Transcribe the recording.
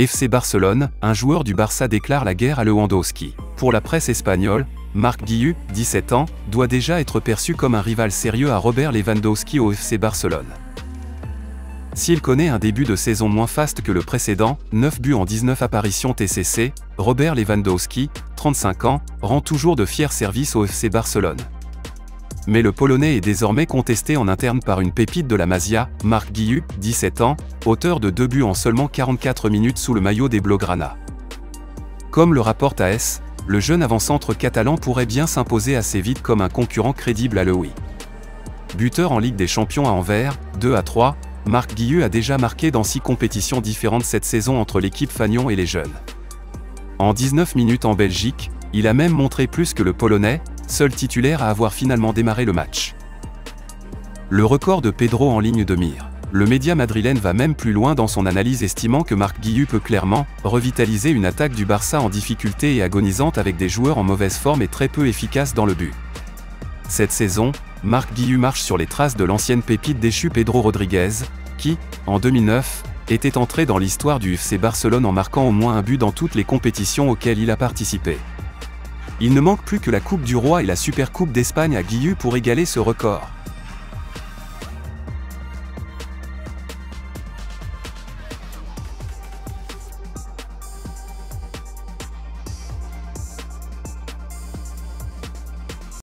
FC Barcelone, un joueur du Barça déclare la guerre à Lewandowski. Pour la presse espagnole, Marc Guiu, 17 ans, doit déjà être perçu comme un rival sérieux à Robert Lewandowski au FC Barcelone. S'il connaît un début de saison moins faste que le précédent, 9 buts en 19 apparitions TCC, Robert Lewandowski, 35 ans, rend toujours de fiers services au FC Barcelone. Mais le Polonais est désormais contesté en interne par une pépite de la Masia, Marc Guiu, 17 ans, auteur de 2 buts en seulement 44 minutes sous le maillot des Blaugrana. Comme le rapporte AS, le jeune avant-centre catalan pourrait bien s'imposer assez vite comme un concurrent crédible à l'OI. Buteur en Ligue des Champions à Anvers, 2-3, Marc Guiu a déjà marqué dans 6 compétitions différentes cette saison entre l'équipe Fagnon et les jeunes. En 19 minutes en Belgique, il a même montré plus que le Polonais, seul titulaire à avoir finalement démarré le match. Le record de Pedro en ligne de mire. Le média madrilène va même plus loin dans son analyse, estimant que Marc Guiu peut clairement revitaliser une attaque du Barça en difficulté et agonisante avec des joueurs en mauvaise forme et très peu efficaces dans le but. Cette saison, Marc Guiu marche sur les traces de l'ancienne pépite déchue Pedro Rodriguez, qui, en 2009, était entré dans l'histoire du FC Barcelone en marquant au moins un but dans toutes les compétitions auxquelles il a participé. Il ne manque plus que la Coupe du Roi et la Supercoupe d'Espagne à Guiu pour égaler ce record.